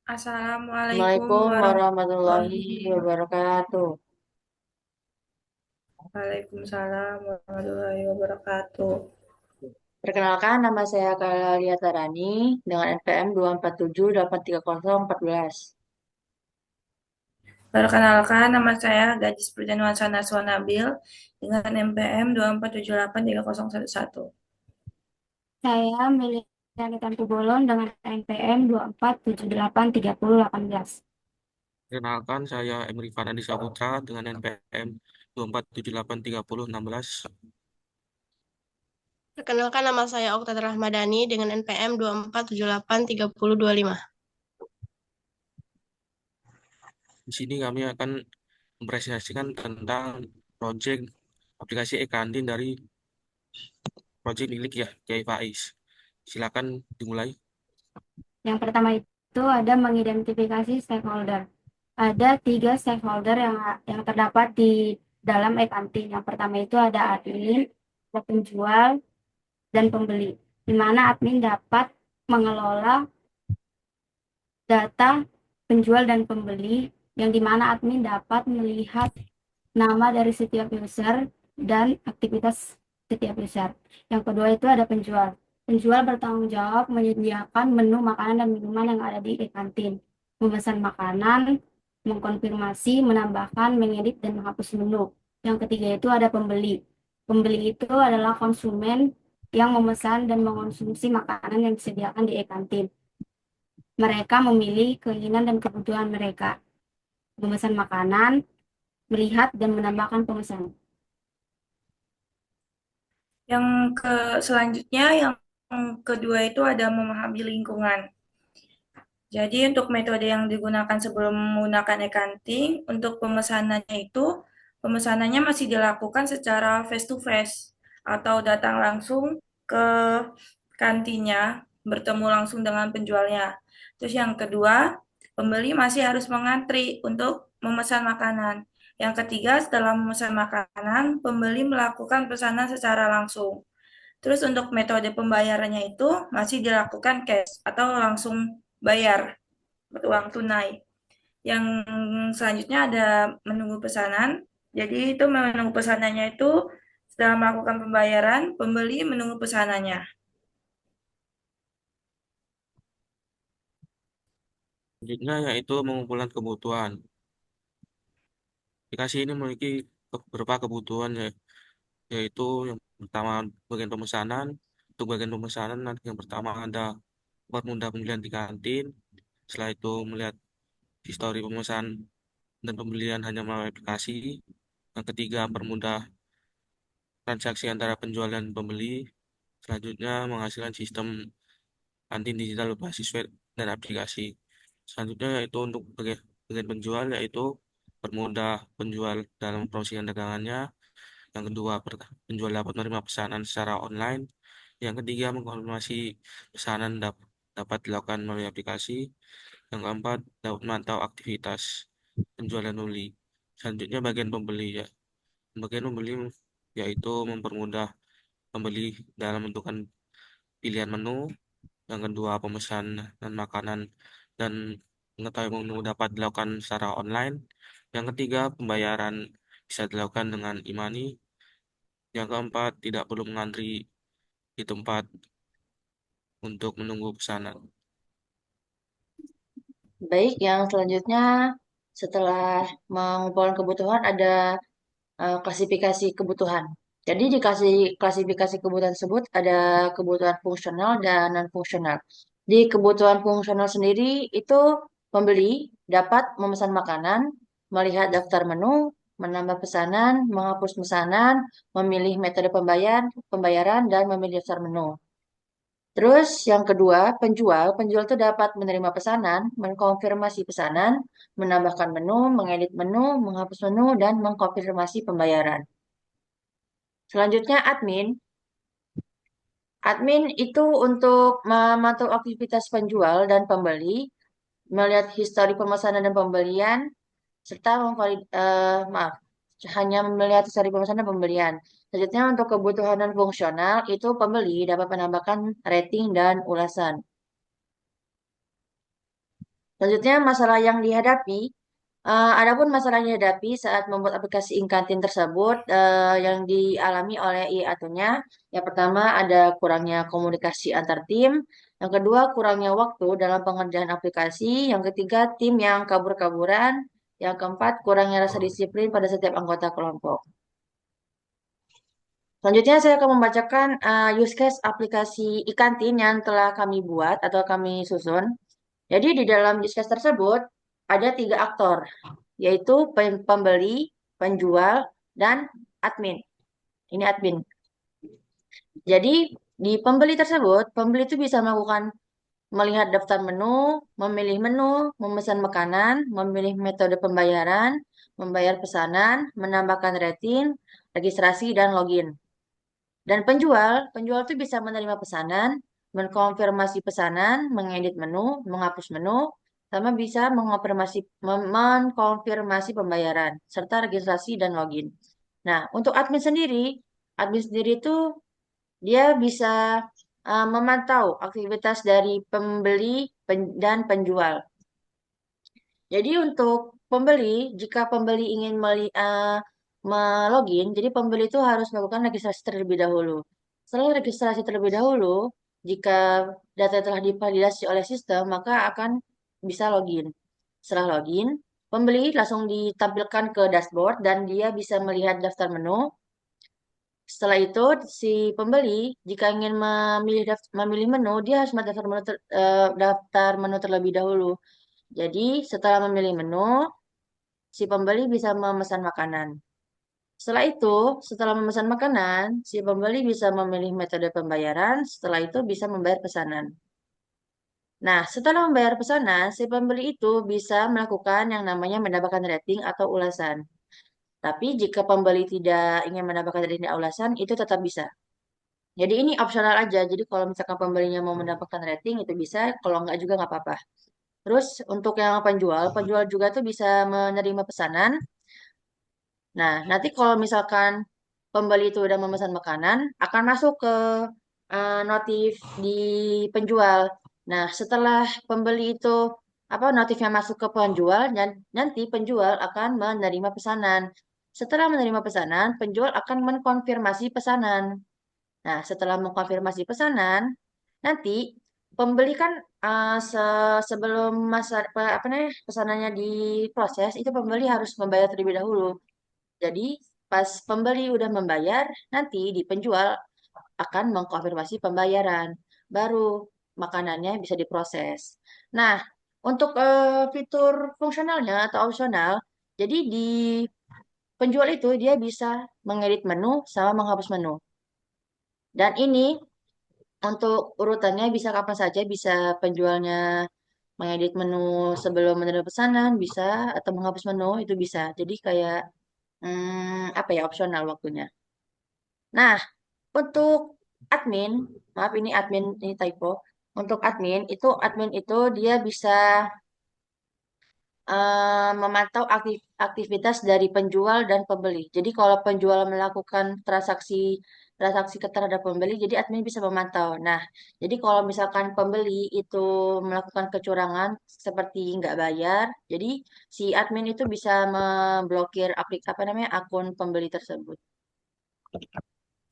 Assalamualaikum Assalamualaikum warahmatullahi warahmatullahi wabarakatuh. Waalaikumsalam warahmatullahi wabarakatuh. Perkenalkan, nama saya Kalalia Tarani dengan NPM 247830414. Perkenalkan, nama saya Gadis Perjanuan Sanaswa Nabil dengan NPM 2478311. Saya Meliana Bolon dengan NPM 24783018. Perkenalkan, saya Emri Farhadi Saputra dengan NPM 24783016. Perkenalkan nama saya Oktad Rahmadani dengan NPM 24783025. Di sini kami akan mempresentasikan tentang proyek aplikasi e-kantin dari proyek milik ya Kiai Faiz. Silakan dimulai. Yang pertama itu ada mengidentifikasi stakeholder. Ada 3 stakeholder yang terdapat di dalam e-kantin. Yang pertama itu ada admin, ada penjual, dan pembeli. Di mana admin dapat mengelola data penjual dan pembeli, yang di mana admin dapat melihat nama dari setiap user dan aktivitas setiap user. Yang kedua itu ada penjual. Penjual bertanggung jawab menyediakan menu makanan dan minuman yang ada di e-kantin, memesan makanan, mengkonfirmasi, menambahkan, mengedit, dan menghapus menu. Yang ketiga itu ada pembeli. Pembeli itu adalah konsumen yang memesan dan mengonsumsi makanan yang disediakan di e-kantin. Mereka memilih keinginan dan kebutuhan mereka, memesan makanan, melihat, dan menambahkan pemesan. Yang selanjutnya yang kedua itu ada memahami lingkungan. Jadi untuk metode yang digunakan sebelum menggunakan e-kanting, untuk pemesanannya itu pemesanannya masih dilakukan secara face to face atau datang langsung ke kantinnya, bertemu langsung dengan penjualnya. Terus yang kedua, pembeli masih harus mengantri untuk memesan makanan. Yang ketiga, setelah memesan makanan, pembeli melakukan pesanan secara langsung. Terus untuk metode pembayarannya itu masih dilakukan cash atau langsung bayar uang tunai. Yang selanjutnya ada menunggu pesanan. Jadi itu menunggu pesanannya itu setelah melakukan pembayaran, pembeli menunggu pesanannya. Selanjutnya yaitu mengumpulkan kebutuhan. Aplikasi ini memiliki beberapa kebutuhan yaitu yang pertama bagian pemesanan. Untuk bagian pemesanan yang pertama ada mempermudah pembelian di kantin. Setelah itu melihat histori pemesan dan pembelian hanya melalui aplikasi. Yang ketiga, permudah transaksi antara penjual dan pembeli. Selanjutnya, menghasilkan sistem kantin digital berbasis web dan aplikasi. Selanjutnya yaitu untuk bagian penjual, yaitu permudah penjual dalam promosikan dagangannya. Yang kedua, penjual dapat menerima pesanan secara online. Yang ketiga, mengkonfirmasi pesanan dapat dilakukan melalui aplikasi. Yang keempat, dapat memantau aktivitas penjual dan pembeli. Selanjutnya, bagian pembeli ya. Bagian pembeli yaitu mempermudah pembeli dalam menentukan pilihan menu. Yang kedua, pemesan dan makanan dan mengetahui menu dapat dilakukan secara online. Yang ketiga, pembayaran bisa dilakukan dengan e-money. Yang keempat, tidak perlu mengantri di tempat untuk menunggu pesanan. Baik, yang selanjutnya setelah mengumpulkan kebutuhan ada klasifikasi kebutuhan. Jadi dikasih klasifikasi kebutuhan tersebut ada kebutuhan fungsional dan non-fungsional. Di kebutuhan fungsional sendiri itu pembeli dapat memesan makanan, melihat daftar menu, menambah pesanan, menghapus pesanan, memilih metode pembayaran dan memilih daftar menu. Terus yang kedua, penjual itu dapat menerima pesanan, mengkonfirmasi pesanan, menambahkan menu, mengedit menu, menghapus menu, dan mengkonfirmasi pembayaran. Selanjutnya admin. Admin itu untuk memantau aktivitas penjual dan pembeli, melihat histori pemesanan dan pembelian, serta hanya melihat histori pemesanan dan pembelian. Selanjutnya untuk kebutuhan non fungsional itu pembeli dapat menambahkan rating dan ulasan. Selanjutnya masalah yang dihadapi. Adapun masalah yang dihadapi saat membuat aplikasi Inkantin tersebut yang dialami oleh IATU-nya, yang pertama ada kurangnya komunikasi antar tim, yang kedua kurangnya waktu dalam pengerjaan aplikasi, yang ketiga tim yang kabur-kaburan, yang keempat kurangnya rasa disiplin pada setiap anggota kelompok. Selanjutnya saya akan membacakan use case aplikasi Ikantin yang telah kami buat atau kami susun. Jadi di dalam use case tersebut ada 3 aktor, yaitu pembeli, penjual, dan admin. Ini admin. Jadi di pembeli tersebut, pembeli itu bisa melakukan melihat daftar memilih menu, memesan makanan, memilih metode pembayaran, membayar pesanan, menambahkan rating, registrasi, dan login. Dan penjual itu bisa menerima pesanan, mengkonfirmasi pesanan, mengedit menu, menghapus menu, sama bisa mengkonfirmasi pembayaran, serta registrasi dan login. Nah, untuk admin sendiri itu dia bisa memantau aktivitas dari pembeli dan penjual. Jadi untuk pembeli, jika pembeli ingin melogin, jadi pembeli itu harus melakukan registrasi terlebih dahulu. Setelah registrasi terlebih dahulu, jika data telah divalidasi oleh sistem, maka akan bisa login. Setelah login, pembeli langsung ditampilkan ke dashboard dan dia bisa melihat daftar menu. Setelah itu, si pembeli jika ingin memilih menu, dia harus daftar menu terlebih dahulu. Jadi, setelah memilih menu, si pembeli bisa memesan makanan. Setelah itu, setelah memesan makanan, si pembeli bisa memilih metode pembayaran. Setelah itu, bisa membayar pesanan. Nah, setelah membayar pesanan, si pembeli itu bisa melakukan yang namanya mendapatkan rating atau ulasan. Tapi jika pembeli tidak ingin mendapatkan rating dan ulasan, itu tetap bisa. Jadi ini opsional aja. Jadi kalau misalkan pembelinya mau mendapatkan rating itu bisa, kalau enggak juga nggak apa-apa. Terus untuk yang penjual juga tuh bisa menerima pesanan. Nah, nanti kalau misalkan pembeli itu udah memesan makanan, akan masuk ke notif di penjual. Nah, setelah pembeli itu notifnya masuk ke penjual, dan nanti penjual akan menerima pesanan. Setelah menerima pesanan, penjual akan mengkonfirmasi pesanan. Nah, setelah mengkonfirmasi pesanan, nanti pembeli kan sebelum pesanannya diproses, itu pembeli harus membayar terlebih dahulu. Jadi, pas pembeli udah membayar, nanti di penjual akan mengkonfirmasi pembayaran. Baru makanannya bisa diproses. Nah, untuk fitur fungsionalnya atau opsional, jadi di penjual itu dia bisa mengedit menu sama menghapus menu. Dan ini untuk urutannya bisa kapan saja, bisa penjualnya mengedit menu sebelum menerima pesanan, bisa, atau menghapus menu, itu bisa. Jadi kayak, opsional waktunya. Nah, untuk admin, maaf ini typo. Untuk admin itu dia bisa memantau aktivitas dari penjual dan pembeli. Jadi kalau penjual melakukan transaksi terhadap pembeli, jadi admin bisa memantau. Nah, jadi kalau misalkan pembeli itu melakukan kecurangan seperti nggak bayar, jadi si admin itu bisa memblokir akun pembeli tersebut.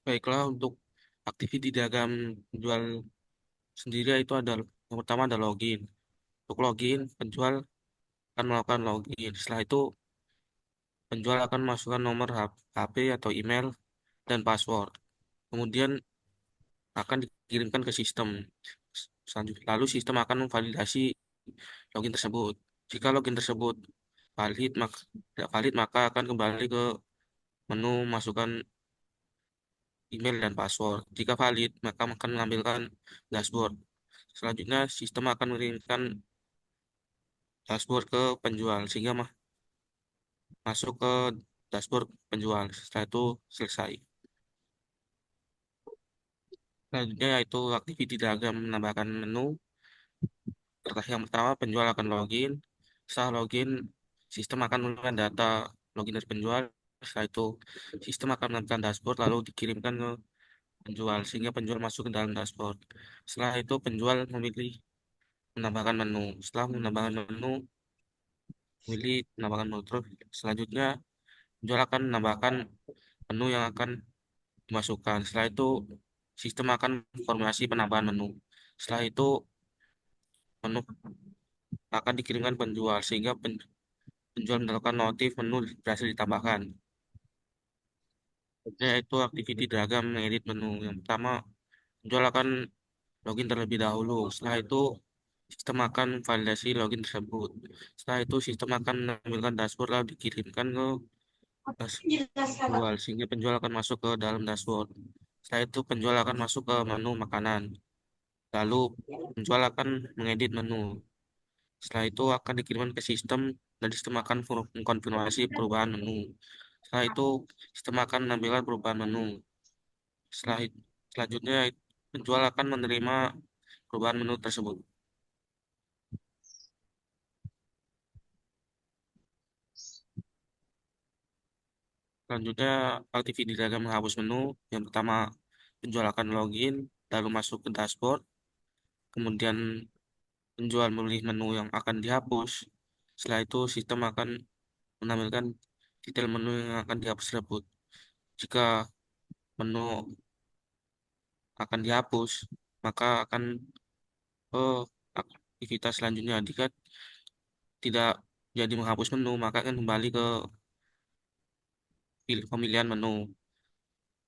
Baiklah, untuk activity diagram penjual sendiri itu ada yang pertama ada login. Untuk login, penjual akan melakukan login. Setelah itu, penjual akan masukkan nomor HP atau email dan password. Kemudian akan dikirimkan ke sistem. Selanjutnya, lalu sistem akan memvalidasi login tersebut. Jika login tersebut tidak valid, maka akan kembali ke menu masukkan email dan password. Jika valid, maka akan menampilkan dashboard. Selanjutnya, sistem akan mengirimkan dashboard ke penjual sehingga masuk ke dashboard penjual. Setelah itu selesai. Selanjutnya yaitu activity diagram menambahkan menu. Yang pertama, penjual akan login. Setelah login, sistem akan menambahkan data login dari penjual. Setelah itu, sistem akan menambahkan dashboard lalu dikirimkan ke penjual sehingga penjual masuk ke dalam dashboard. Setelah itu, penjual memilih menambahkan menu. Setelah menambahkan menu, pilih menambahkan menu. Terus selanjutnya penjual akan menambahkan menu yang akan dimasukkan. Setelah itu sistem akan formulasi penambahan menu. Setelah itu menu akan dikirimkan penjual sehingga penjual mendapatkan notif menu berhasil ditambahkan. Yaitu activity diagram mengedit menu. Yang pertama, penjual akan login terlebih dahulu. Setelah itu sistem akan validasi login tersebut. Setelah itu sistem akan menampilkan dashboard lalu dikirimkan ke penjual sehingga penjual akan masuk ke dalam dashboard. Setelah itu penjual akan masuk ke menu makanan. Lalu penjual akan mengedit menu. Setelah itu akan dikirimkan ke sistem dan sistem akan mengkonfirmasi perubahan menu. Setelah itu sistem akan menampilkan perubahan menu. Selanjutnya penjual akan menerima perubahan menu tersebut. Selanjutnya activity diagram menghapus menu. Yang pertama penjual akan login lalu masuk ke dashboard. Kemudian penjual memilih menu yang akan dihapus. Setelah itu sistem akan menampilkan detail menu yang akan dihapus tersebut. Jika menu akan dihapus, maka akan ke aktivitas selanjutnya. Jika tidak jadi menghapus menu, maka akan kembali ke pemilihan menu.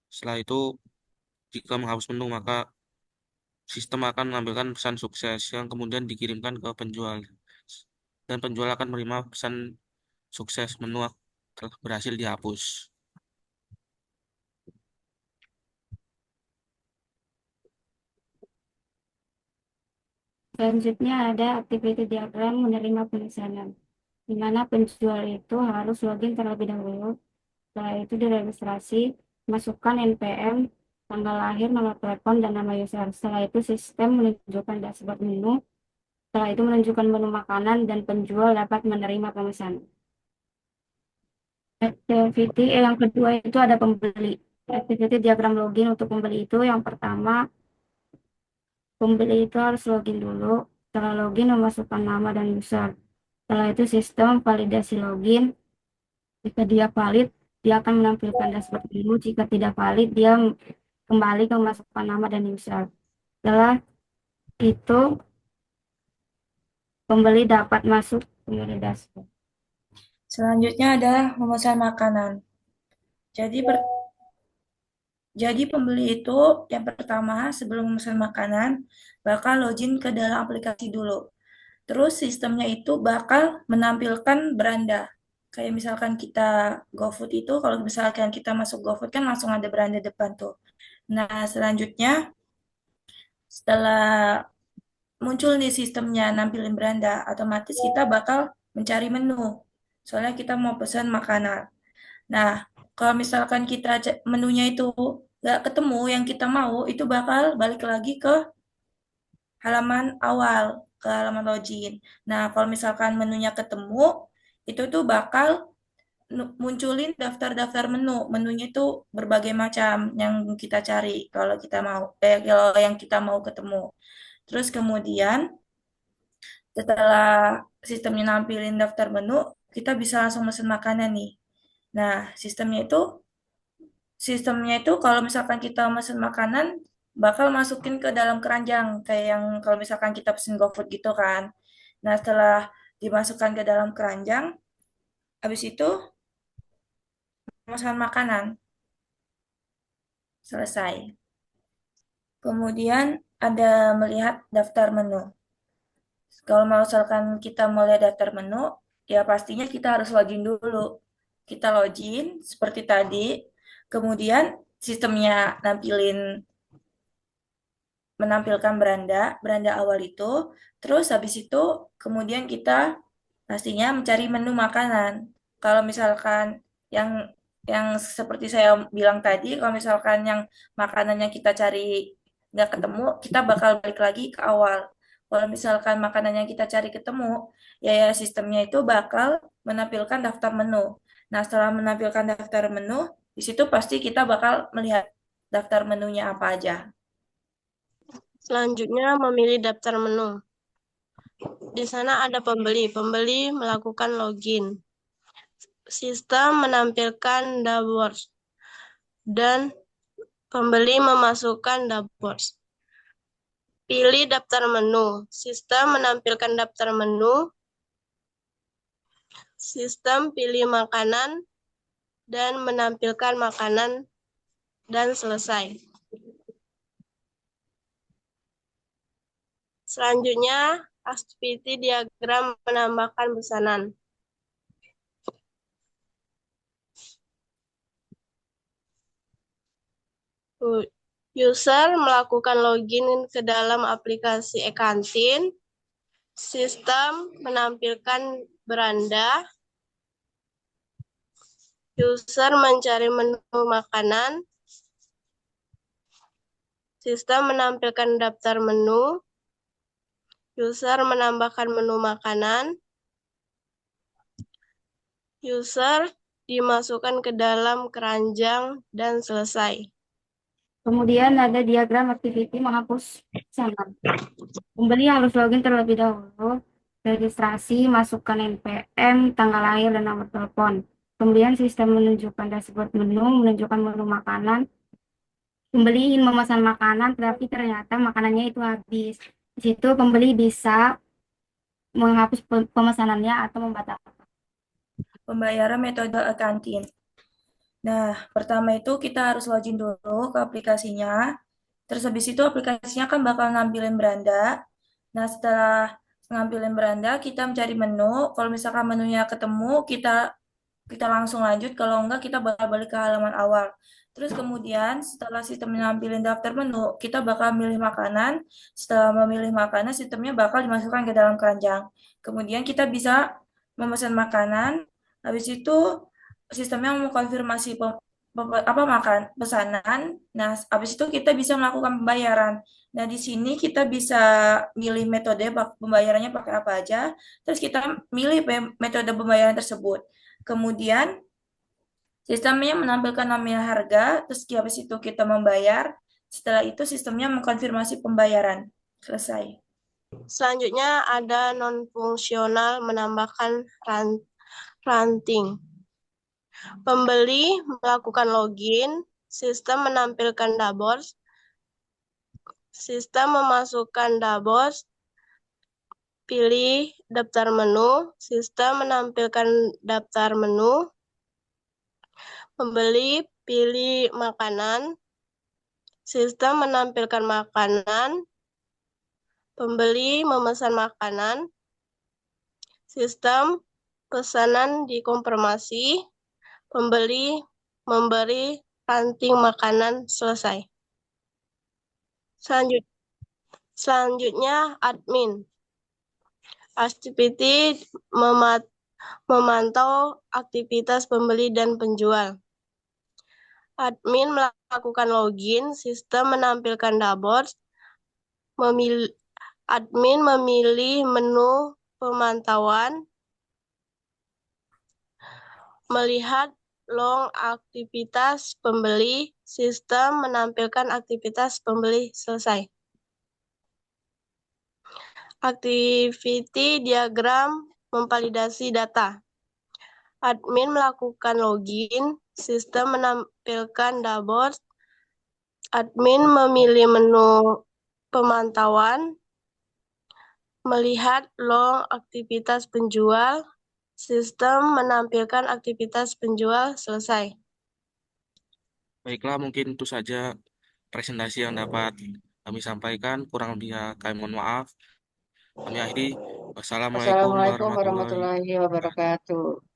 Setelah itu, jika menghapus menu, maka sistem akan menampilkan pesan sukses yang kemudian dikirimkan ke penjual. Dan penjual akan menerima pesan sukses menu telah berhasil dihapus. Selanjutnya ada activity diagram menerima pemesanan, di mana penjual itu harus login terlebih dahulu. Setelah itu diregistrasi, masukkan NPM, tanggal lahir, nomor telepon, dan nama user. Setelah itu sistem menunjukkan dashboard menu. Setelah itu menunjukkan menu makanan dan penjual dapat menerima pemesanan. Activity yang kedua itu ada pembeli. Activity diagram login untuk pembeli itu yang pertama, pembeli itu harus login dulu. Setelah login, memasukkan nama dan user. Setelah itu sistem validasi login. Jika dia valid, dia akan menampilkan dashboard menu. Jika tidak valid, dia kembali ke memasukkan nama dan user. Setelah itu, pembeli dapat masuk ke dashboard. Selanjutnya adalah memesan makanan. Jadi pembeli itu yang pertama sebelum memesan makanan bakal login ke dalam aplikasi dulu. Terus sistemnya itu bakal menampilkan beranda. Kayak misalkan kita GoFood itu, kalau misalkan kita masuk GoFood kan langsung ada beranda depan tuh. Nah, selanjutnya setelah muncul nih sistemnya nampilin beranda, otomatis kita bakal mencari menu. Soalnya kita mau pesan makanan. Nah, kalau misalkan kita menunya itu nggak ketemu yang kita mau, itu bakal balik lagi ke halaman awal, ke halaman login. Nah, kalau misalkan menunya ketemu, itu tuh bakal munculin daftar-daftar menu. Menunya itu berbagai macam yang kita cari kalau kita mau, kalau yang kita mau ketemu. Terus kemudian setelah sistemnya nampilin daftar menu, kita bisa langsung mesen makanan nih. Nah, sistemnya itu kalau misalkan kita mesen makanan bakal masukin ke dalam keranjang kayak yang kalau misalkan kita pesen GoFood gitu kan. Nah, setelah dimasukkan ke dalam keranjang, habis itu pemesanan makanan selesai. Kemudian ada melihat daftar menu. Kalau misalkan kita mau lihat daftar menu, ya pastinya kita harus login dulu. Kita login seperti tadi, kemudian sistemnya menampilkan beranda awal itu, terus habis itu kemudian kita pastinya mencari menu makanan. Kalau misalkan yang yang seperti saya bilang tadi, kalau misalkan yang makanannya kita cari nggak ketemu, kita bakal balik lagi ke awal. Kalau misalkan makanan yang kita cari ketemu, ya sistemnya itu bakal menampilkan daftar menu. Nah, setelah menampilkan daftar menu, di situ pasti kita bakal melihat daftar menunya apa aja. Selanjutnya memilih daftar menu. Di sana ada pembeli. Pembeli melakukan login. Sistem menampilkan dashboard dan pembeli memasukkan dashboard. Pilih daftar menu. Sistem menampilkan daftar menu. Sistem pilih makanan dan menampilkan makanan dan selesai. Selanjutnya, activity diagram menambahkan pesanan. User melakukan login ke dalam aplikasi e-kantin. Sistem menampilkan beranda. User mencari menu makanan. Sistem menampilkan daftar menu. User menambahkan menu makanan. User dimasukkan ke dalam keranjang dan selesai. Kemudian ada diagram activity menghapus pesanan. Pembeli harus login terlebih dahulu, registrasi, masukkan NPM, tanggal lahir, dan nomor telepon. Kemudian sistem menunjukkan dashboard menu, menunjukkan menu makanan. Pembeli ingin memesan makanan, tapi ternyata makanannya itu habis. Di situ pembeli bisa menghapus pemesanannya atau membatalkan. Pembayaran metode e-kantin. Nah, pertama itu kita harus login dulu ke aplikasinya. Terus habis itu aplikasinya kan bakal nampilin beranda. Nah, setelah ngambilin beranda, kita mencari menu. Kalau misalkan menunya ketemu, kita kita langsung lanjut. Kalau enggak, kita bakal balik ke halaman awal. Terus kemudian setelah sistem nampilin daftar menu, kita bakal milih makanan. Setelah memilih makanan, sistemnya bakal dimasukkan ke dalam keranjang. Kemudian kita bisa memesan makanan. Habis itu sistemnya mengkonfirmasi apa makan pesanan. Nah, habis itu kita bisa melakukan pembayaran. Nah, di sini kita bisa milih metode pembayarannya pakai apa aja. Terus kita milih metode pembayaran tersebut. Kemudian sistemnya menampilkan nominal harga, terus habis itu kita membayar. Setelah itu sistemnya mengkonfirmasi pembayaran. Selesai. Selanjutnya ada non-fungsional menambahkan ranting. Pembeli melakukan login, sistem menampilkan dashboard, sistem memasukkan dashboard, pilih daftar menu, sistem menampilkan daftar menu, pembeli pilih makanan, sistem menampilkan makanan, pembeli memesan makanan, sistem pesanan dikonfirmasi, pembeli memberi ranting makanan, selesai. Selanjutnya admin. Activity memantau aktivitas pembeli dan penjual. Admin melakukan login, sistem menampilkan dashboard, admin memilih menu pemantauan, melihat log aktivitas pembeli, sistem menampilkan aktivitas pembeli, selesai. Activity diagram memvalidasi data. Admin melakukan login, sistem menampilkan dashboard, admin memilih menu pemantauan, melihat log aktivitas penjual, sistem menampilkan aktivitas penjual, selesai. Baiklah, mungkin itu saja presentasi yang dapat kami sampaikan. Kurang lebihnya kami mohon maaf. Kami akhiri. Wassalamualaikum Wassalamualaikum warahmatullahi warahmatullahi wabarakatuh. wabarakatuh.